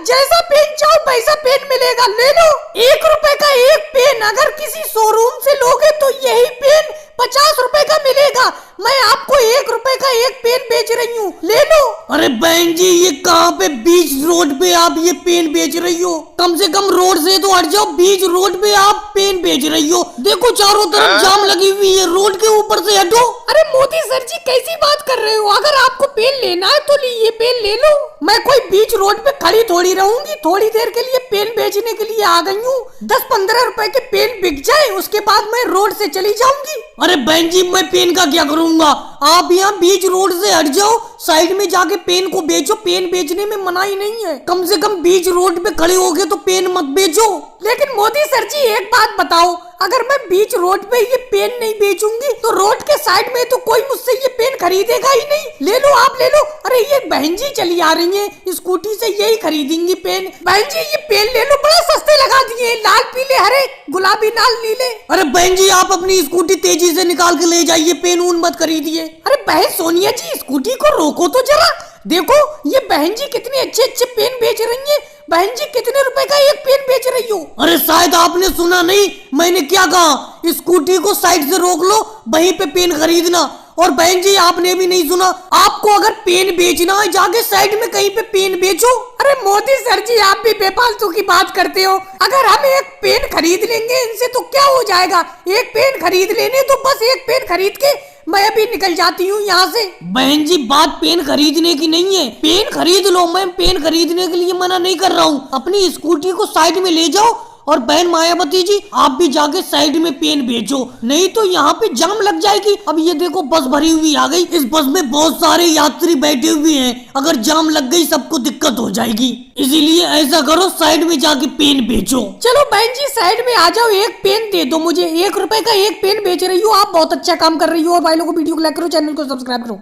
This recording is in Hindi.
जैसा पेन चाहो वैसा पेन मिलेगा, ले लो। 1 रुपए का एक पेन अगर किसी शोरूम से लोगे तो यही पेन 50 रुपए का मिलेगा। मैं आपको 1 रुपए का एक पेन बेच रही हूँ, ले लो। अरे बहन जी, ये कहाँ पे बीच रोड पे आप ये पेन बेच रही हो? कम से कम रोड से तो हट जाओ, बीच रोड पे आप पेन बेच रही हो। देखो चारों तरफ जाम लगी हुई है, रोड के ऊपर से हटो। अरे मोदी सर जी कैसी बात कर रहे हो? अगर आपको पेन लेना है तो ये पेन ले लो। मैं कोई बीच रोड पे खड़ी थोड़ी रहूंगी, थोड़ी देर के लिए पेन बेचने के लिए आ गई हूँ। 10-15 रुपए के पेन बिक जाए उसके बाद मैं रोड से चली जाऊंगी। अरे बहन जी, मैं पेन का क्या करूंगा? आप यहाँ बीच रोड से हट जाओ, साइड में जाके पेन को बेचो। पेन बेचने में मनाही नहीं है, कम से कम बीच रोड पे खड़े होके तो पेन मत बेचो। लेकिन मोदी सर जी एक बात बताओ, अगर मैं बीच रोड पे ये पेन नहीं बेचूंगी तो रोड के साइड में तो कोई मुझसे ये पेन खरीदेगा ही नहीं। ले लो, आप ले लो। अरे ये बहन जी चली आ रही है स्कूटी से, यही खरीदेंगी पेन। बहन जी ये पेन ले लो, बड़ा सस्ते लगा दिए, लाल पीले हरे गुलाबी लाल नीले। अरे बहन जी, आप अपनी स्कूटी तेजी से निकाल के ले जाइए, पेन ऊन मत खरीदिए। अरे बहन सोनिया जी, स्कूटी को रोको तो जरा। देखो ये बहन जी कितने अच्छे अच्छे पेन बेच रही है। बहन जी कितने रुपए का एक पेन बेच रही हो? अरे शायद आपने सुना नहीं, मैंने क्या कहा? स्कूटी को साइड से रोक लो, वहीं पे पेन खरीदना। और बहन जी आपने भी नहीं सुना, आपको अगर पेन बेचना है जाके साइड में कहीं पे पेन बेचो। अरे मोदी सर जी आप भी बेफालतू की बात करते हो। अगर हम एक पेन खरीद लेंगे इनसे तो क्या हो जाएगा? एक पेन खरीद लेने तो बस, एक पेन खरीद के मैं अभी निकल जाती हूँ यहाँ से। बहन जी बात पेन खरीदने की नहीं है, पेन खरीद लो, मैं पेन खरीदने के लिए मना नहीं कर रहा हूँ। अपनी स्कूटी को साइड में ले जाओ। और बहन मायावती जी, आप भी जाके साइड में पेन बेचो, नहीं तो यहाँ पे जाम लग जाएगी। अब ये देखो बस भरी हुई आ गई, इस बस में बहुत सारे यात्री बैठे हुए हैं, अगर जाम लग गई सबको दिक्कत हो जाएगी। इसीलिए ऐसा करो, साइड में जाके पेन बेचो। चलो बहन जी साइड में आ जाओ, एक पेन दे दो मुझे। 1 रुपए का एक पेन बेच रही हो, आप बहुत अच्छा काम कर रही हो। और भाई लोगों को वीडियो को लाइक करो, चैनल को सब्सक्राइब करो।